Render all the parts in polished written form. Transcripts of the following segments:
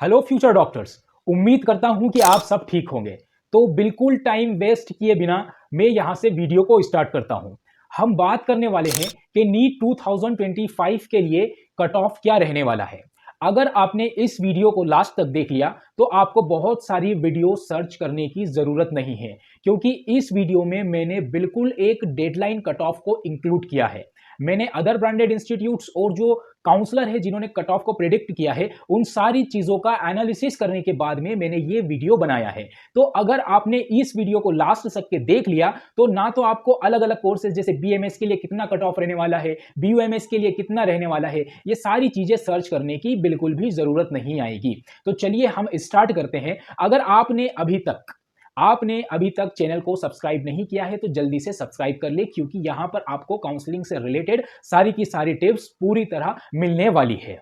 Hello future doctors. उम्मीद करता हूं कि आप सब ठीक होंगे। तो बिल्कुल टाइम वेस्ट किए बिना मैं यहां से वीडियो को स्टार्ट करता हूं। हम बात करने वाले हैं कि नीट 2025 के लिए कट ऑफ क्या रहने वाला है। अगर आपने इस वीडियो को लास्ट तक देख लिया तो आपको बहुत सारी वीडियो सर्च करने की जरूरत नहीं है, क्योंकि इस वीडियो में मैंने बिल्कुल एक डेडलाइन कट ऑफ को इंक्लूड किया है। मैंने अदर ब्रांडेड इंस्टीट्यूट्स और जो काउंसलर है जिन्होंने कट ऑफ को प्रिडिक्ट किया है, उन सारी चीजों का एनालिसिस करने के बाद में मैंने ये वीडियो बनाया है। तो अगर आपने इस वीडियो को लास्ट तक के देख लिया तो ना तो आपको अलग अलग कोर्सेज जैसे बीएमएस के लिए कितना कट ऑफ रहने वाला है, बीयूएमएस के लिए कितना रहने वाला है, ये सारी चीजें सर्च करने की बिल्कुल भी जरूरत नहीं आएगी। तो चलिए हम स्टार्ट करते हैं। अगर आपने अभी तक चैनल को सब्सक्राइब नहीं किया है तो जल्दी से सब्सक्राइब कर ले, क्योंकि यहां पर आपको काउंसलिंग से रिलेटेड सारी की सारी टिप्स पूरी तरह मिलने वाली है।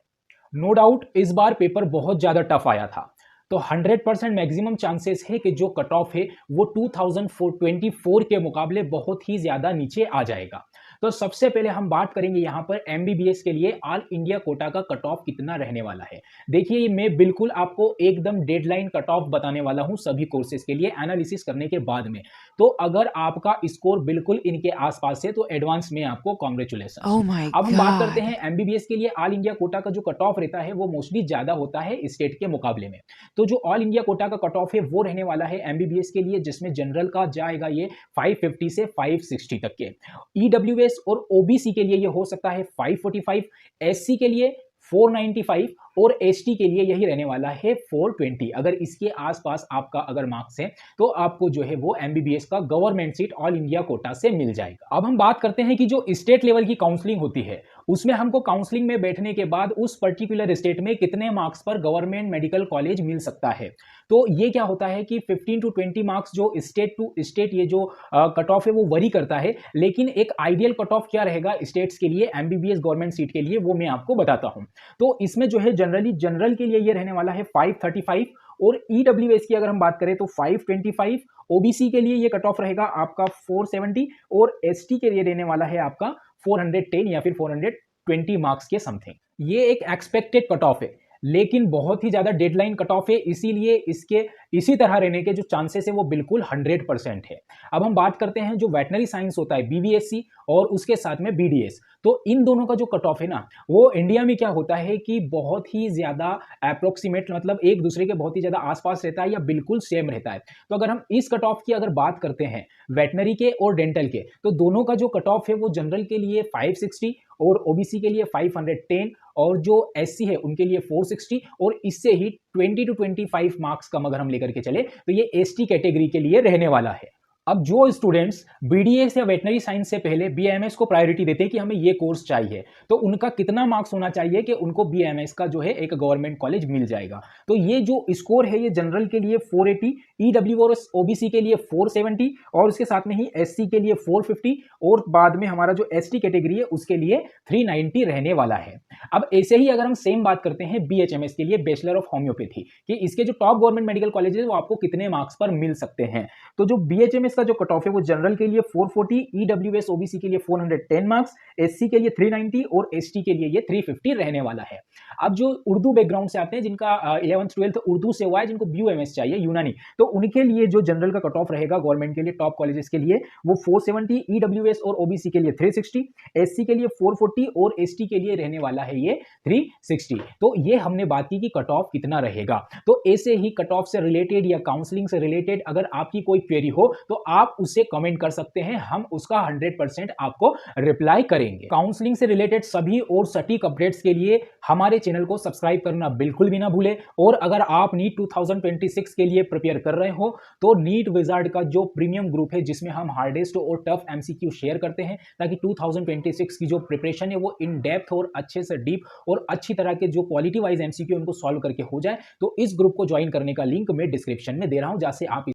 नो डाउट इस बार पेपर बहुत ज्यादा टफ आया था, तो 100% मैक्सिमम चांसेस है कि जो कट ऑफ है वो 2024 के मुकाबले बहुत ही ज्यादा नीचे आ जाएगा। तो सबसे पहले हम बात करेंगे यहां पर एमबीबीएस के लिए ऑल इंडिया कोटा का कट ऑफ कितना रहने वाला है। देखिए मैं बिल्कुल आपको एकदम डेडलाइन कट ऑफ बताने वाला हूं सभी कोर्सेज के लिए एनालिसिस करने के बाद में। तो अगर आपका स्कोर बिल्कुल इनके आसपास है तो एडवांस में आपको कॉन्ग्रेचुलेशन। Oh my अब हम बात करते God. हैं एमबीबीएस के लिए ऑल इंडिया कोटा का जो कट ऑफ रहता है वो मोस्टली ज्यादा होता है स्टेट के मुकाबले में। तो जो ऑल इंडिया कोटा का कट ऑफ है वो रहने वाला है एमबीबीएस के लिए, जिसमें जनरल का जाएगा ये 550 से 560 तक के। ईडब्ल्यूएस और ओबीसी के लिए ये हो सकता है 545, एससी के लिए 495 और एसटी के लिए यही रहने वाला है 420। अगर इसके आसपास आपका अगर मार्क्स है तो आपको जो है वो एमबीबीएस का government seat all India quota से मिल जाएगा। अब हम बात करते हैं कि जो स्टेट लेवल की काउंसलिंग होती है उसमें हमको काउंसलिंग में बैठने के बाद उस पर्टिकुलर स्टेट में कितने मार्क्स पर गवर्नमेंट मेडिकल कॉलेज मिल सकता है। तो ये क्या होता है कि 15 टू 20 मार्क्स जो स्टेट टू स्टेट ये जो कट ऑफ है वो वरी करता है, लेकिन एक आइडियल कट ऑफ क्या रहेगा स्टेट्स के लिए एमबीबीएस गवर्नमेंट सीट के लिए वो मैं आपको बताता हूं। तो इसमें जो है जनरल के लिए ये रहने वाला है 535 और ईडब्ल्यूएस की अगर हम बात करें तो 525, ओबीसी के लिए ये कट ऑफ रहेगा आपका 470 और एसटी के लिए रहने वाला है आपका 410 या फिर 420 मार्क्स के समथिंग। ये एक एक्सपेक्टेड कट ऑफ है, लेकिन बहुत ही ज्यादा डेडलाइन कट ऑफ है, इसीलिए इसके इसी तरह रहने के जो चांसेस है वो बिल्कुल 100% है। अब हम बात करते हैं जो वेटनरी साइंस होता है बीवीएससी और उसके साथ में बीडीएस। तो इन दोनों का जो कट ऑफ है ना वो इंडिया में क्या होता है कि बहुत ही ज्यादा अप्रोक्सीमेट, मतलब एक दूसरे के बहुत ही ज्यादा आसपास रहता है या बिल्कुल सेम रहता है। तो अगर हम इस कट ऑफ की अगर बात करते हैं वेटनरी के और डेंटल के, तो दोनों का जो कट ऑफ है वो जनरल के लिए 560 और ओबीसी के लिए 510 और जो एससी है उनके लिए 460 और इससे ही 20 टू 25 मार्क्स कम अगर हम लेकर के चले तो ये एसटी कैटेगरी के लिए रहने वाला है। अब जो स्टूडेंट्स बीडीएस या वेटनरी साइंस से पहले बीएमएस को प्रायोरिटी देते हैं कि हमें ये कोर्स चाहिए, तो उनका कितना मार्क्स होना चाहिए कि उनको बीएमएस का जो है एक गवर्नमेंट कॉलेज मिल जाएगा। तो ये जो स्कोर है ये जनरल के लिए 480, ईडब्ल्यू और ओबीसी के लिए 470 और उसके साथ में ही एससी के लिए 450 और बाद में हमारा जो एसटी कैटेगरी है उसके लिए 390 रहने वाला है। अब ऐसे ही अगर हम सेम बात करते हैं बीएचएमएस के लिए बैचलर ऑफ होम्योपैथी कि इसके जो टॉप गवर्नमेंट मेडिकल कॉलेज है वो आपको कितने मार्क्स पर मिल सकते हैं। तो जो बीएचएमएस का जो कट ऑफ है वो जनरल के लिए 440, ईडब्ल्यूएस ओबीसी के लिए 410 मार्क्स, एससी के लिए 390 और एसटी के लिए ये 350 रहने वाला है। अब जो उर्दू बैकग्राउंड से आते हैं जिनका 11th 12th उर्दू से हुआ है, जिनको बीयूएमएस चाहिए यूनानी, तो उनके लिए जो जनरल का कट ऑफ रहेगा गवर्नमेंट के लिए टॉप कॉलेजेस के लिए वो 470, ईडब्ल्यूएस और ओबीसी के लिए 360, एससी के लिए 440 और एसटी के लिए रहने वाला है ये 360। तो ये हमने बात की कि कट ऑफ कितना रहेगा। तो ऐसे ही कट ऑफ से रिलेटेड या काउंसलिंग से रिलेटेड अगर आपकी कोई क्वेरी हो तो आप उसे कमेंट कर सकते हैं, हम उसका 100% आपको रिप्लाई करेंगे। काउंसलिंग से रिलेटेड सभी और सटीक अपडेट्स के लिए हमारे चैनल को सब्सक्राइब करना बिल्कुल भी ना भूलें। और अगर आप नीट 2026 के लिए प्रिपेयर कर रहे हो तो नीट विजार्ड का जो प्रीमियम ग्रुप है जिसमें हम हार्डेस्ट और टफ एमसीक्यू शेयर करते हैं ताकि 2026 की जो प्रिपरेशन है वो इन डेप्थ और अच्छे से डीप और अच्छी तरह के जो क्वालिटी वाइज एमसीक्यू उनको सॉल्व करके हो जाए, तो इस ग्रुप को ज्वाइन करने का लिंक मैं डिस्क्रिप्शन में दे रहा हूं, जहां से आप